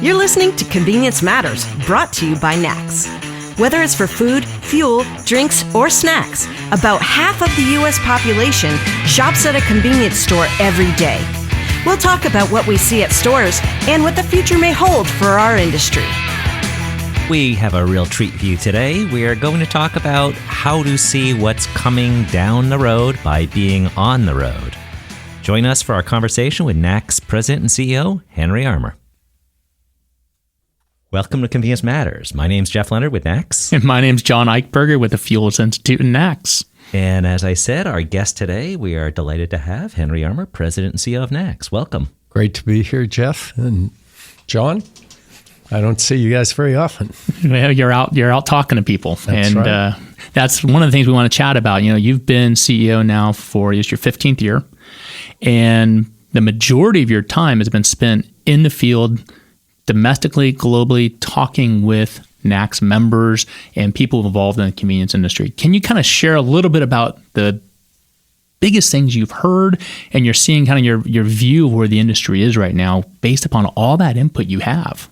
You're listening to Convenience Matters, brought to you by NACS. Whether it's for food, fuel, drinks, or snacks, about half of the U.S. population shops at a convenience store every day. We'll talk about what we see at stores and what the future may hold for our industry. We have a real treat for you today. We are going to talk about how to see what's coming down the road by being on the road. Join us for our conversation with NACS President and CEO, Henry Armour. Welcome to Convenience Matters. My name's Jeff Lenard with NACS. And my name's John Eichberger with the Fuels Institute and NACS. And as I said, our guest today, we are delighted to have Henry Armour, President and CEO of NACS. Welcome. Great to be here, Jeff. And John, I don't see you guys very often. Well, you're out talking to people. That's right. That's one of the things we want to chat about. You know, you've been CEO now for your 15th year, and the majority of your time has been spent in the field, domestically, globally, talking with NACS members and people involved in the convenience industry. Can you kind of share a little bit about the biggest things you've heard and you're seeing kind of your view of where the industry is right now based upon all that input you have?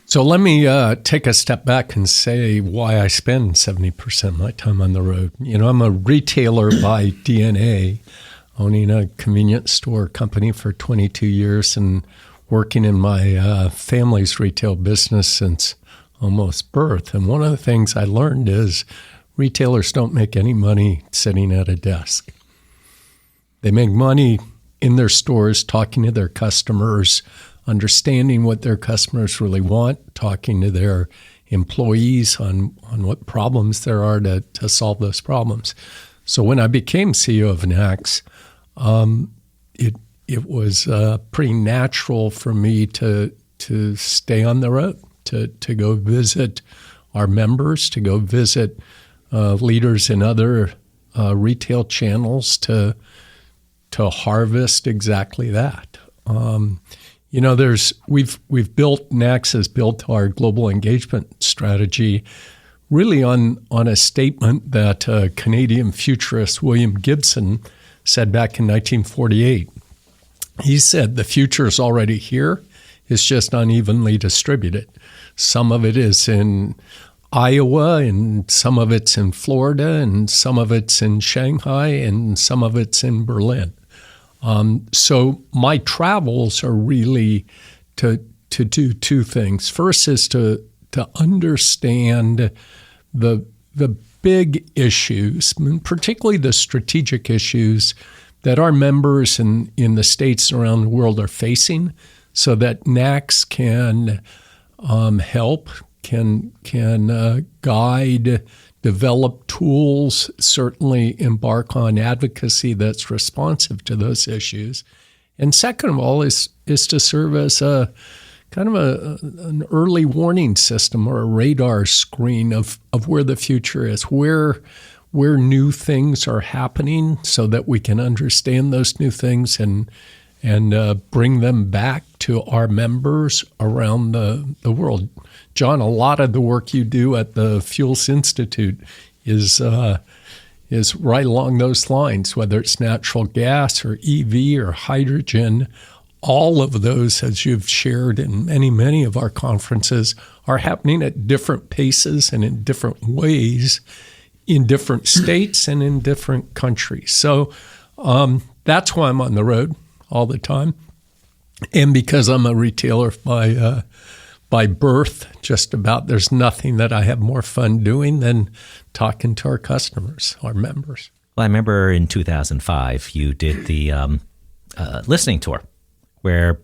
So let me take a step back and say why I spend 70% of my time on the road. You know, I'm a retailer by DNA, owning a convenience store company for 22 years and working in my family's retail business since almost birth. And one of the things I learned is retailers don't make any money sitting at a desk. They make money in their stores, talking to their customers, understanding what their customers really want, talking to their employees on what problems there are to solve those problems. So when I became CEO of NACS, it was pretty natural for me to stay on the road, to go visit our members, to go visit leaders in other retail channels, to harvest exactly that. You know, we've built, NACS has built our global engagement strategy really on a statement that Canadian futurist William Gibson said back in 1948. He said, the future is already here. It's just unevenly distributed. Some of it is in Iowa, and some of it's in Florida, and some of it's in Shanghai, and some of it's in Berlin. So my travels are really to do two things. First is to understand the big issues, particularly the strategic issues that our members in the states around the world are facing, so that NACS can help, can guide, develop tools, certainly embark on advocacy that's responsive to those issues. And second of all is to serve as a kind of an early warning system or a radar screen of where the future is, where new things are happening, so that we can understand those new things and bring them back to our members around the world. John, a lot of the work you do at the Fuels Institute is right along those lines, whether it's natural gas or EV or hydrogen. All of those, as you've shared in many of our conferences, are happening at different paces and in different ways in different states and in different countries. So that's why I'm on the road all the time. And because I'm a retailer by birth, just about, there's nothing that I have more fun doing than talking to our customers, our members. Well, I remember in 2005, you did the listening tour, where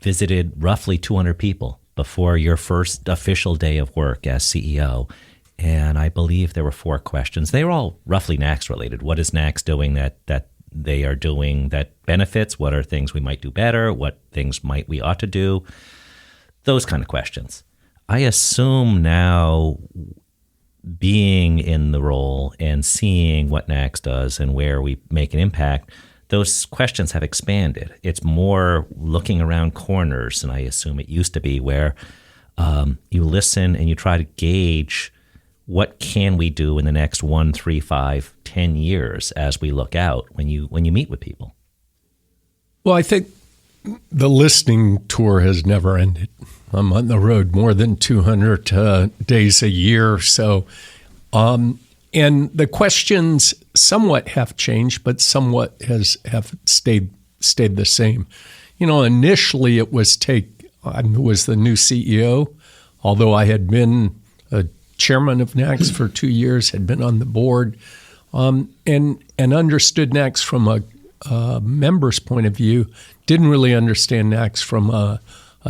visited roughly 200 people before your first official day of work as CEO. And I believe there were 4 questions. They were all roughly NACS related. What is NACS doing that they are doing that benefits? What are things we might do better? What things might we ought to do? Those kind of questions. I assume now, being in the role and seeing what NACS does and where we make an impact, those questions have expanded. It's more looking around corners than I assume it used to be, where you listen and you try to gauge what can we do in the next 1, 3, 5, 10 years as we look out when you meet with people. Well, I think the listening tour has never ended. I'm on the road more than 200 days a year. So, and the questions somewhat have changed, but somewhat have stayed the same. Initially it was I was the new CEO, although I had been a chairman of NACS for 2 years, had been on the board, and understood NACS from a member's point of view, didn't really understand NACS from a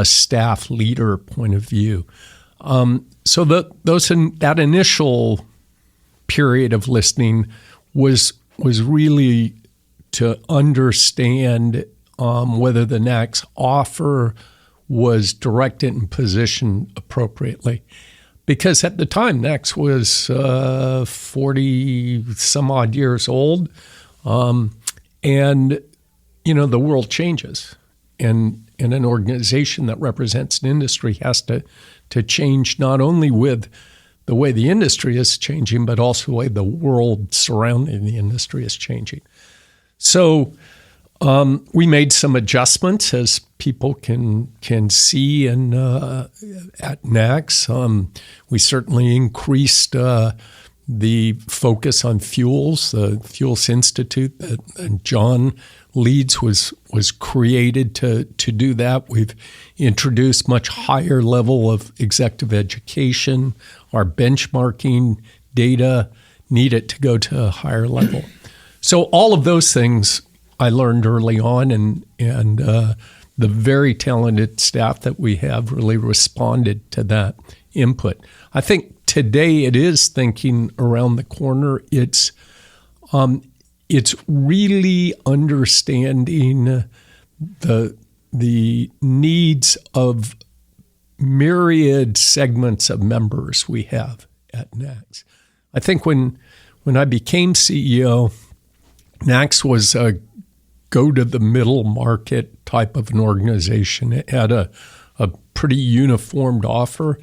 staff leader point of view. So that initial period of listening was really to understand whether the NACS offer was directed and positioned appropriately. Because at the time, NACS was 40 some odd years old, and the world changes, and an organization that represents an industry has to change not only with the way the industry is changing, but also the way the world surrounding the industry is changing. So we made some adjustments, as people can see at NACS. We certainly increased the focus on fuels. The Fuels Institute that John leads was created to do that. We've introduced much higher level of executive education. Our benchmarking data needed to go to a higher level. So all of those things I learned early on, and the very talented staff that we have really responded to that input. I think today it is thinking around the corner. It's really understanding the needs of myriad segments of members we have at NACS. I think when I became CEO, NACS was a go-to-the-middle market type of an organization. It had a pretty uniformed offer,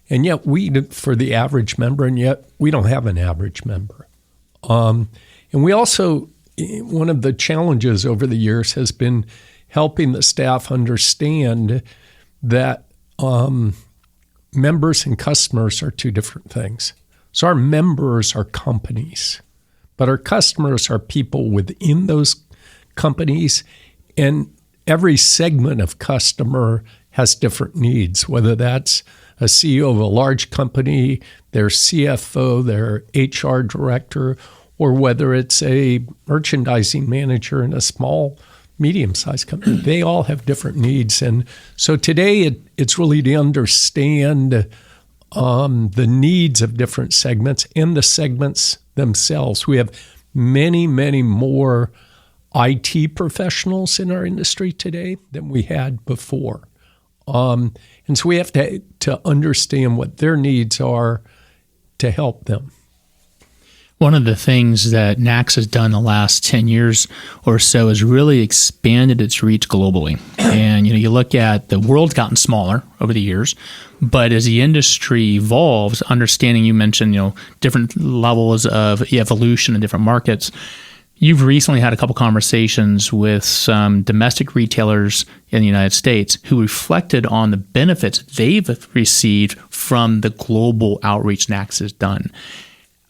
and yet for the average member, and yet we don't have an average member. And we also, one of the challenges over the years has been helping the staff understand that members and customers are two different things. So our members are companies, but our customers are people within those companies, and every segment of customer has different needs, whether that's a CEO of a large company, their CFO, their HR director, or whether it's a merchandising manager in a small, medium-sized company. They all have different needs. And so today it's really to understand the needs of different segments and the segments themselves. We have many, many more IT professionals in our industry today than we had before. And so we have to understand what their needs are to help them. One of the things that NACS has done the last 10 years or so is really expanded its reach globally. And you look at the world's gotten smaller over the years, but as the industry evolves, understanding, you mentioned, different levels of evolution in different markets. You've recently had a couple conversations with some domestic retailers in the United States who reflected on the benefits they've received from the global outreach NACS has done.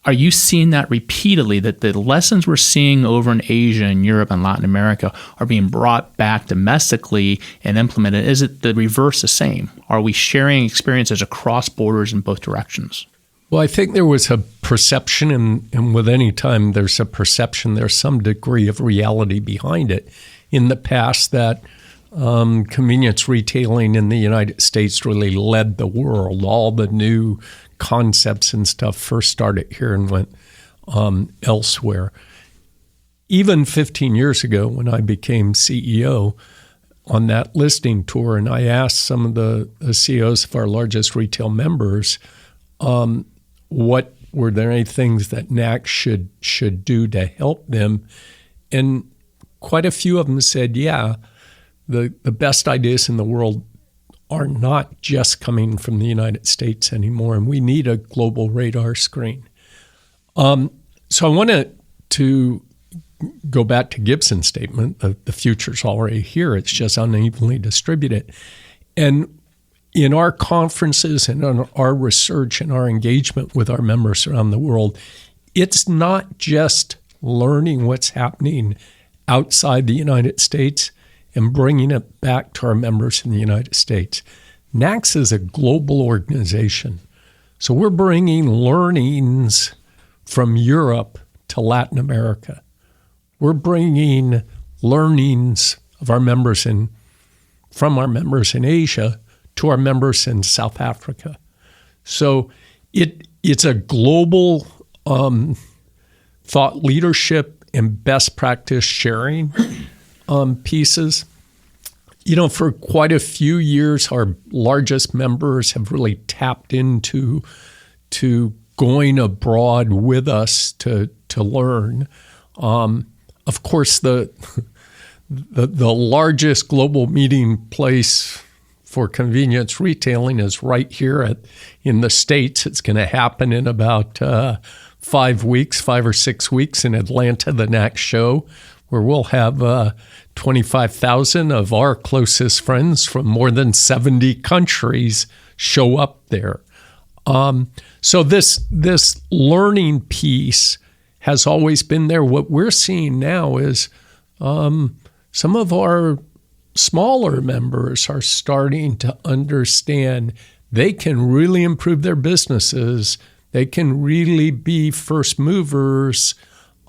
Are you seeing that repeatedly, that the lessons we're seeing over in Asia and Europe and Latin America are being brought back domestically and implemented? Is it the reverse the same? Are we sharing experiences across borders in both directions? Well, I think there was a perception, and with any time there's a perception, there's some degree of reality behind it. In the past, that convenience retailing in the United States really led the world. All the new concepts and stuff first started here and went elsewhere. Even 15 years ago, when I became CEO, on that listening tour, and I asked some of the CEOs of our largest retail members, what were there any things that NACS should do to help them? And quite a few of them said, yeah, the best ideas in the world are not just coming from the United States anymore, and we need a global radar screen. So I wanted to go back to Gibson's statement, the future's already here, it's just unevenly distributed. And in our conferences and in our research and our engagement with our members around the world, it's not just learning what's happening outside the United States and bringing it back to our members in the United States. NACS is a global organization. So we're bringing learnings from Europe to Latin America. We're bringing learnings of our members from our members in Asia to our members in South Africa. So it's a global thought leadership and best practice sharing pieces. For quite a few years, our largest members have really tapped into going abroad with us to learn. Of course, the largest global meeting place for convenience retailing is right here in the States. It's going to happen in about 5 or 6 weeks in Atlanta, the NACS show, where we'll have 25,000 of our closest friends from more than 70 countries show up there. So this learning piece has always been there. What we're seeing now is some of our smaller members are starting to understand they can really improve their businesses. They can really be first movers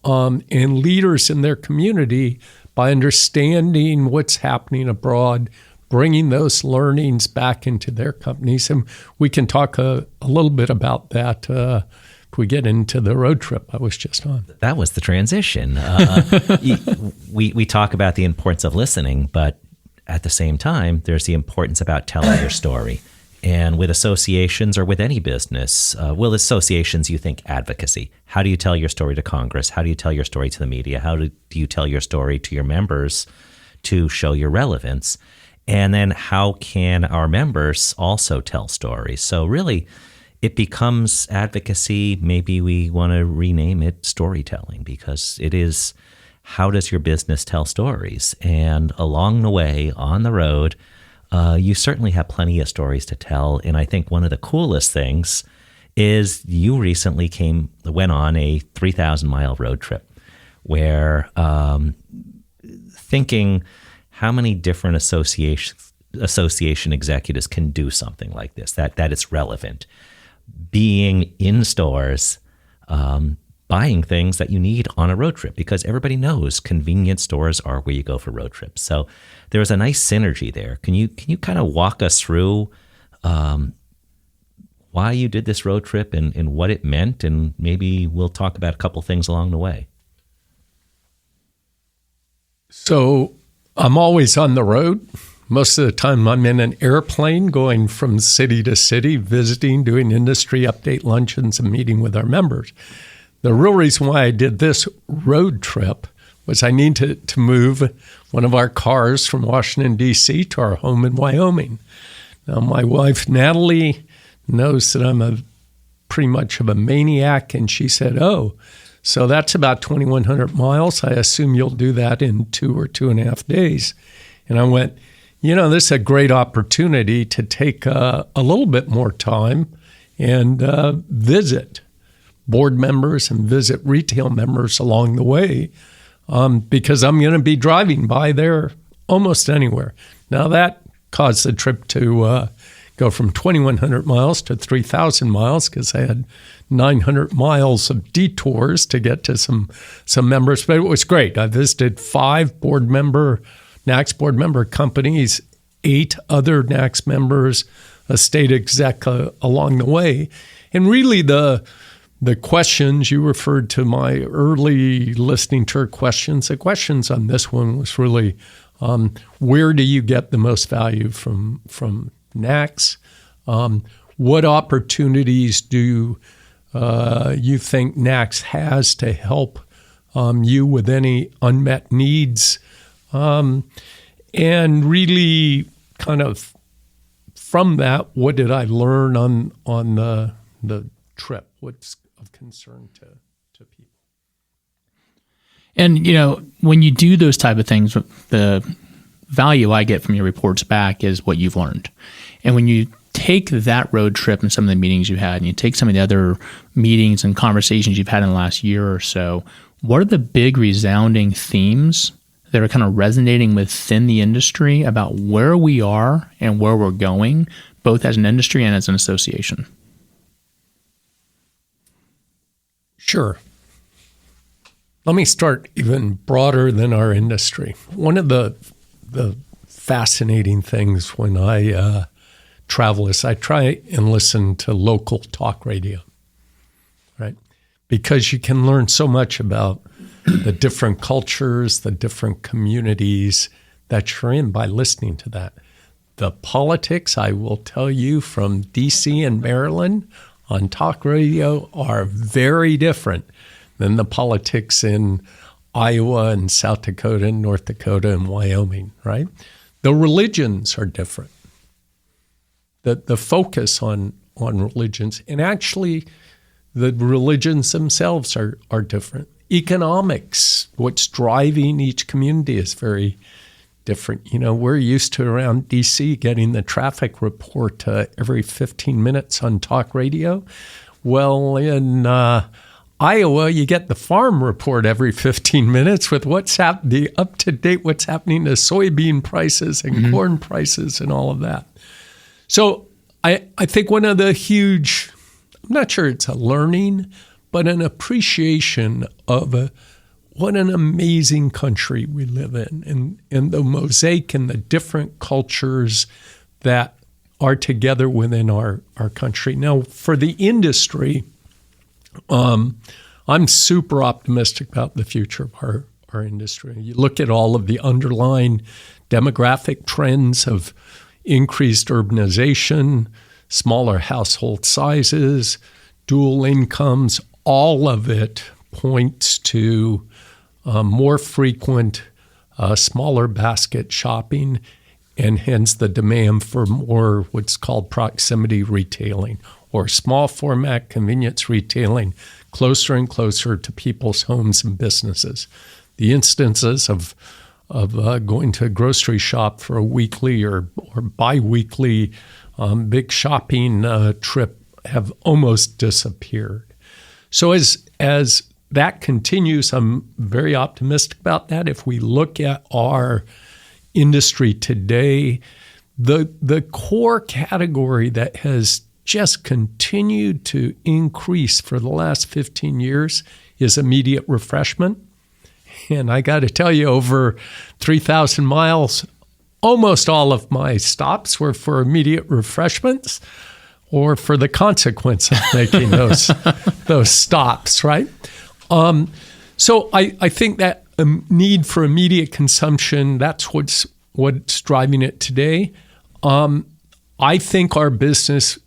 and leaders in their community by understanding what's happening abroad, bringing those learnings back into their companies. And we can talk a little bit about that if we get into the road trip I was just on. That was the transition. We talk about the importance of listening, but at the same time, there's the importance about telling your story. And with associations or with any business, associations, you think advocacy. How do you tell your story to Congress? How do you tell your story to the media? How do you tell your story to your members to show your relevance? And then how can our members also tell stories? So really, it becomes advocacy. Maybe we want to rename it storytelling, because it is, how does your business tell stories? And along the way, on the road, you certainly have plenty of stories to tell. And I think one of the coolest things is you recently went on a 3,000-mile road trip where thinking how many different association executives can do something like this, that it's relevant. Being in stores, buying things that you need on a road trip, because everybody knows convenience stores are where you go for road trips. So there was a nice synergy there. Can you kind of walk us through why you did this road trip and what it meant, and maybe we'll talk about a couple things along the way. So I'm always on the road. Most of the time I'm in an airplane going from city to city, visiting, doing industry update luncheons and meeting with our members. The real reason why I did this road trip was I needed to move one of our cars from Washington, D.C. to our home in Wyoming. Now, my wife, Natalie, knows that I'm pretty much of a maniac, and she said, "Oh, so that's about 2,100 miles. I assume you'll do that in 2 or 2.5 days." And I went, this is a great opportunity to take a little bit more time and visit board members and visit retail members along the way, because I'm going to be driving by there almost anywhere. Now, that caused the trip to go from 2,100 miles to 3,000 miles, because I had 900 miles of detours to get to some members, but it was great. I visited 5 NACS board member companies, 8 other NACS members, a state exec along the way. And really the questions, you referred to my early listening tour questions. The questions on this one was really, where do you get the most value from NACS? What opportunities do you think NACS has to help you with any unmet needs? And really kind of from that, what did I learn on the trip? What's of concern to people? And, when you do those type of things, the value I get from your reports back is what you've learned. And when you take that road trip and some of the meetings you had, and you take some of the other meetings and conversations you've had in the last year or so, what are the big resounding themes that are kind of resonating within the industry about where we are and where we're going, both as an industry and as an association? Sure. Let me start even broader than our industry. One of the fascinating things when I travel is I try and listen to local talk radio, right? Because you can learn so much about the different cultures, the different communities that you're in by listening to that. The politics, I will tell you, from D.C. and Maryland on talk radio are very different than the politics in Iowa and South Dakota and North Dakota and Wyoming, right? The religions are different. The focus on religions, and actually the religions themselves are different. Economics, what's driving each community is very different. You know, we're used to around D.C. getting the traffic report every 15 minutes on talk radio. Well, in Iowa, you get the farm report every 15 minutes with what's the up-to-date, what's happening to soybean prices and corn prices and all of that. So I think one of the huge, I'm not sure it's a learning, but an appreciation of what an amazing country we live in, and the mosaic and the different cultures that are together within our country. Now, for the industry, I'm super optimistic about the future of our industry. You look at all of the underlying demographic trends of increased urbanization, smaller household sizes, dual incomes, all of it points to more frequent, smaller basket shopping, and hence the demand for more what's called proximity retailing, or small format convenience retailing, closer and closer to people's homes and businesses. The instances of going to a grocery shop for a weekly or bi-weekly big shopping trip have almost disappeared. So as that continues, I'm very optimistic about that. If we look at our industry today, the core category that has just continued to increase for the last 15 years is immediate refreshment. And I got to tell you, over 3,000 miles, almost all of my stops were for immediate refreshments or for the consequence of making those stops, right? So I think that need for immediate consumption, that's what's driving it today. I think our business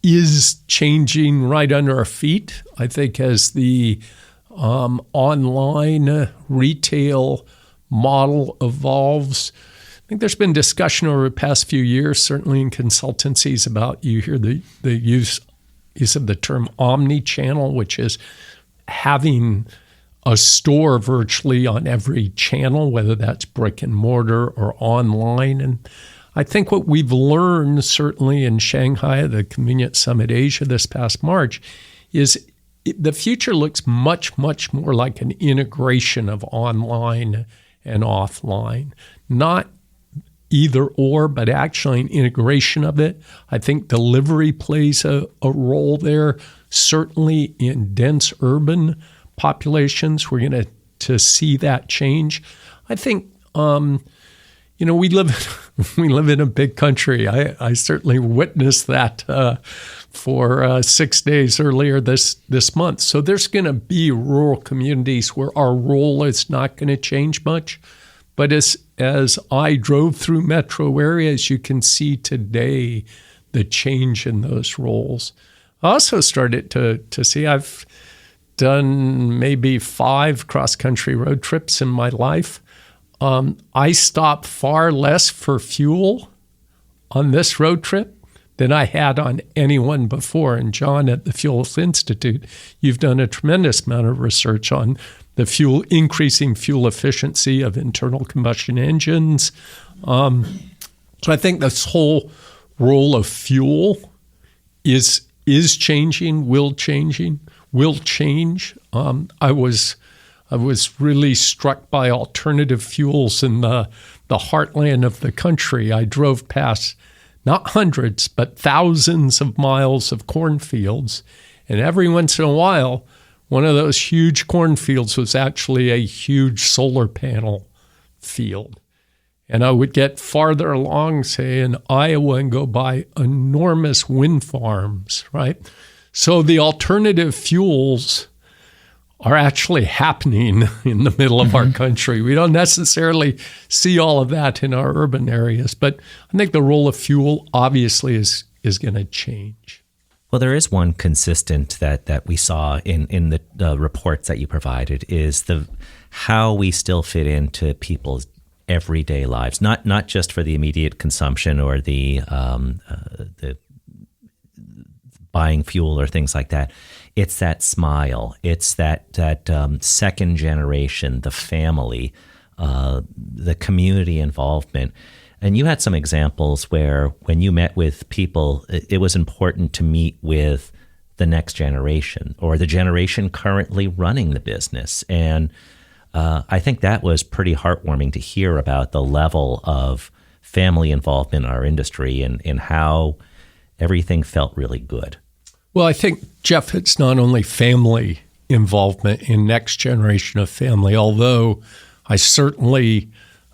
is changing right under our feet. I think as the online retail model evolves, I think there's been discussion over the past few years, certainly in consultancies, about, you hear the use of the term omni-channel, which is having a store virtually on every channel, whether that's brick and mortar or online. And I think what we've learned, certainly in Shanghai, the Convenience Summit Asia this past March, is the future looks much, much more like an integration of online and offline. Not either or, but actually an integration of it. I think delivery plays a role there. Certainly in dense urban populations, we're going to see that change. I think, we live in a big country. I certainly witnessed that for 6 days earlier this month. So there's going to be rural communities where our role is not going to change much. But as I drove through metro areas, you can see today the change in those roles. I also started to see, I've done maybe 5 cross-country road trips in my life. I stopped far less for fuel on this road trip than I had on any one before. And John, at the Fuels Institute, you've done a tremendous amount of research on increasing fuel efficiency of internal combustion engines. So I think this whole role of fuel is changing, will change. I was really struck by alternative fuels in the heartland of the country. I drove past not hundreds, but thousands of miles of cornfields. And every once in a while, one of those huge cornfields was actually a huge solar panel field. And I would get farther along, say, in Iowa and go by enormous wind farms, right? So the alternative fuels are actually happening in the middle of our country. We don't necessarily see all of that in our urban areas, but I think the role of fuel obviously is going to change. Well, there is one consistent that we saw in the reports that you provided is how we still fit into people's everyday lives, not just for the immediate consumption or the buying fuel or things like that. It's that smile. It's that second generation, the family, the community involvement. And you had some examples where when you met with people, it was important to meet with the next generation or the generation currently running the business. And I think that was pretty heartwarming to hear about the level of family involvement in our industry and how everything felt really good. Well, I think, Jeff, it's not only family involvement in next generation of family, although I certainly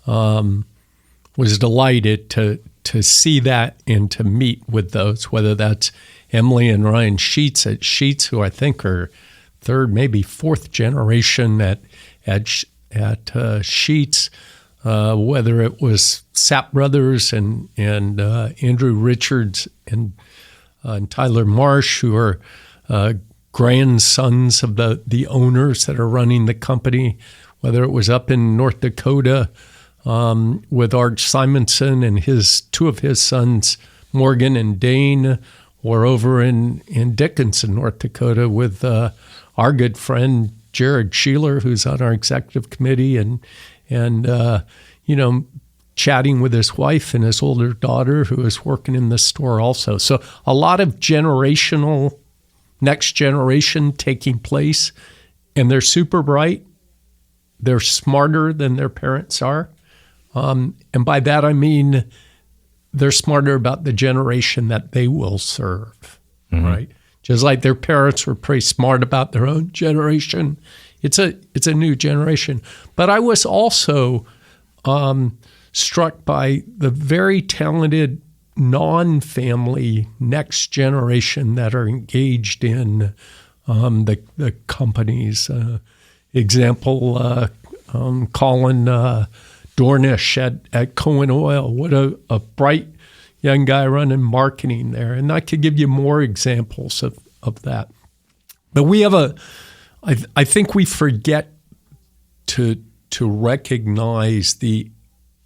was delighted to see that and to meet with those, whether that's Emily and Ryan Sheets at Sheets, who I think are third, maybe fourth generation at Sheets, whether it was Sapp Brothers and Andrew Richards and Tyler Marsh, who are grandsons of the owners that are running the company, whether it was up in North Dakota with Arch Simonson and two of his sons, Morgan and Dane, or over in Dickinson, North Dakota with our good friend Jared Sheeler, who's on our executive committee, and chatting with his wife and his older daughter who is working in the store also. So a lot of next generation taking place, and they're super bright. They're smarter than their parents are. And by that, I mean they're smarter about the generation that they will serve, right? Just like their parents were pretty smart about their own generation. It's a new generation. But I was also struck by the very talented non-family next generation that are engaged in the companies. Example, Colin Dornish at Cohen Oil. What a bright young guy running marketing there. And I could give you more examples of that. But we have I think we forget to recognize the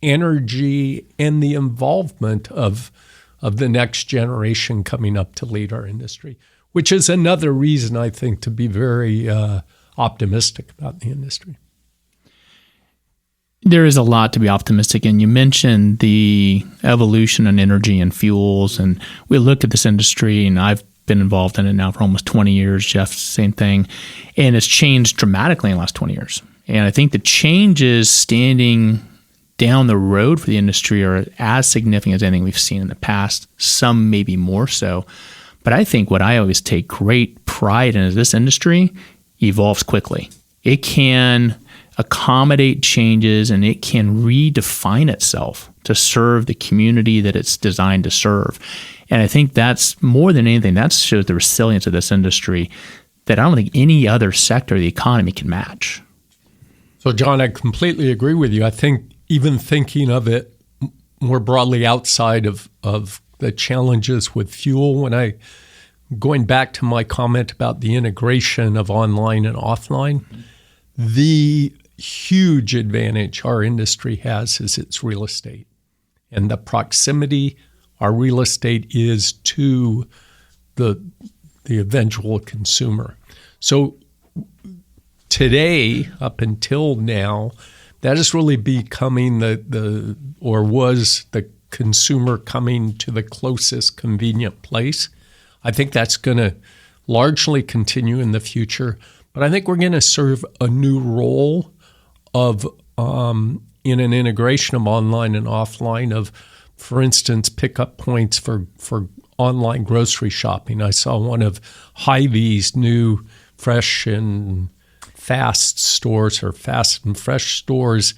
energy and the involvement of the next generation coming up to lead our industry, which is another reason, I think, to be very optimistic about the industry. There is a lot to be optimistic in. You mentioned the evolution in energy and fuels, and we look at this industry, and I've been involved in it now for almost 20 years. Jeff, same thing. And it's changed dramatically in the last 20 years. And I think the changes standing down the road for the industry are as significant as anything we've seen in the past, some maybe more so. But I think what I always take great pride in is this industry evolves quickly. It can accommodate changes and it can redefine itself to serve the community that it's designed to serve. And I think that's more than anything, that shows the resilience of this industry that I don't think any other sector of the economy can match. So, John, I completely agree with you. I think even thinking of it more broadly outside of the challenges with fuel, going back to my comment about the integration of online and offline, the huge advantage our industry has is its real estate and the proximity our real estate is to the eventual consumer. So today, up until now, that is really becoming was the consumer coming to the closest convenient place. I think that's going to largely continue in the future, but I think we're going to serve a new role of in an integration of online and offline of, for instance, pickup points for online grocery shopping. I saw one of Hy-Vee's new fresh and fast stores or fast and fresh stores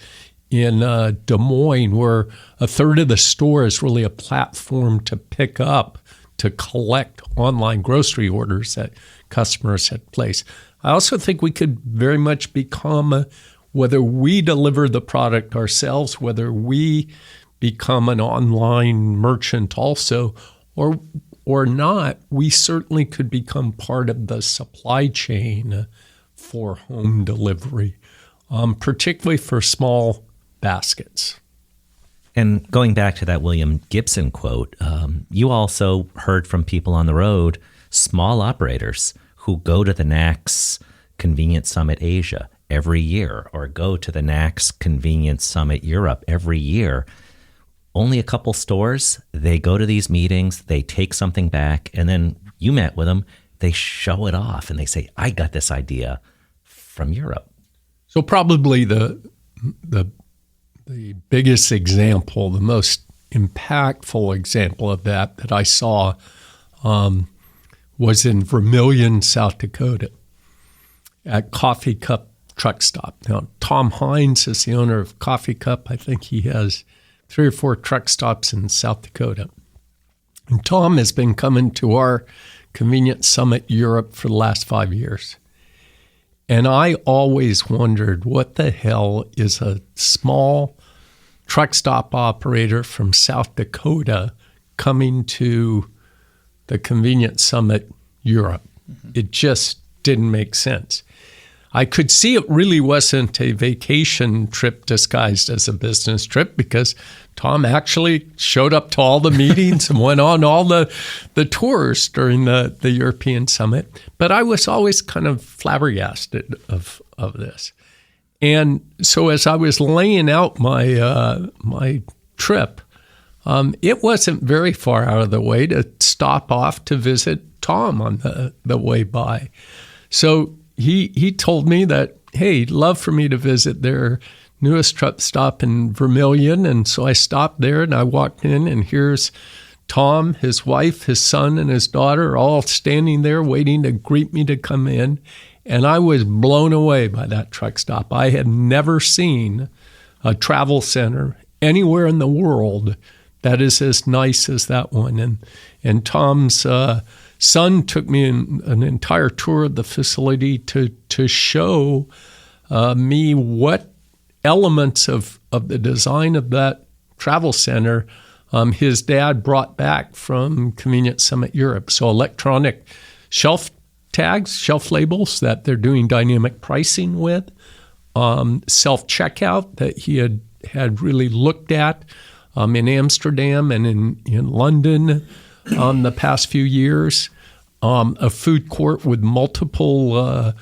in Des Moines, where a third of the store is really a platform to pick up, to collect online grocery orders that customers had placed. I also think we could very much become, whether we deliver the product ourselves, whether we become an online merchant also, or not, we certainly could become part of the supply chain for home delivery, particularly for small baskets. And going back to that William Gibson quote, you also heard from people on the road, small operators who go to the NACS Convenience Summit Asia every year or go to the NACS Convenience Summit Europe every year. Only a couple stores, they go to these meetings, they take something back, and then you met with them, they show it off and they say, I got this idea from Europe. So probably the biggest example, the most impactful example of that I saw was in Vermilion, South Dakota at Coffee Cup Truck Stop. Now, Tom Hines is the owner of Coffee Cup. I think he has 3 or 4 truck stops in South Dakota. And Tom has been coming to our Convenience Summit Europe for the last 5 years. And I always wondered, what the hell is a small truck stop operator from South Dakota coming to the Convenience Summit Europe? Mm-hmm. It just didn't make sense. I could see it really wasn't a vacation trip disguised as a business trip, because Tom actually showed up to all the meetings and went on all the tours during the European Summit. But I was always kind of flabbergasted of this. And so as I was laying out my trip, it wasn't very far out of the way to stop off to visit Tom on the way by. So he told me that, hey, he'd love for me to visit their newest truck stop in Vermilion. And so I stopped there and I walked in, and here's Tom, his wife, his son, and his daughter all standing there waiting to greet me to come in. And I was blown away by that truck stop. I had never seen a travel center anywhere in the world that is as nice as that one. And Tom's son took me an entire tour of the facility to show me what elements of the design of that travel center his dad brought back from Convenience Summit Europe. So electronic shelf tags, shelf labels that they're doing dynamic pricing with, self-checkout that he had really looked at in Amsterdam and in London the past few years, a food court with multiple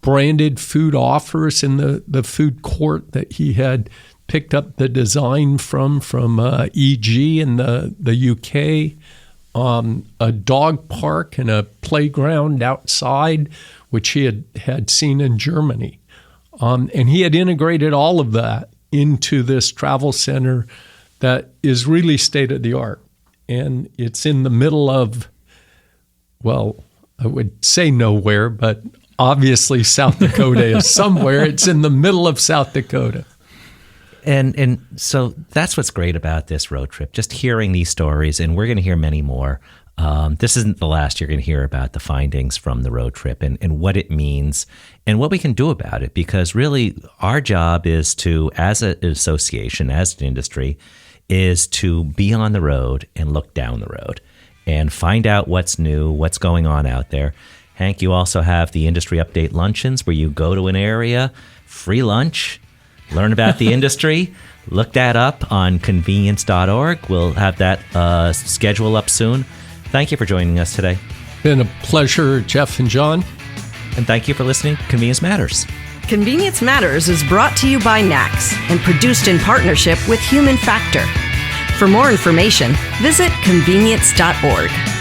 branded food offers in the food court that he had picked up the design from EG in the UK, a dog park and a playground outside, which he had seen in Germany. And he had integrated all of that into this travel center that is really state-of-the-art. And it's in the middle of, well, I would say nowhere, but obviously South Dakota is somewhere. It's in the middle of South Dakota. And so that's what's great about this road trip, just hearing these stories, and we're going to hear many more. This isn't the last you're going to hear about the findings from the road trip and what it means and what we can do about it, because really our job is to, as an association, as an industry, is to be on the road and look down the road and find out what's new, what's going on out there. Hank, you also have the industry update luncheons where you go to an area, free lunch, learn about the industry. Look that up on convenience.org. We'll have that schedule up soon. Thank you for joining us today. Been a pleasure, Jeff and John. And thank you for listening. Convenience Matters. Convenience Matters is brought to you by NACS and produced in partnership with Human Factor. For more information, visit convenience.org.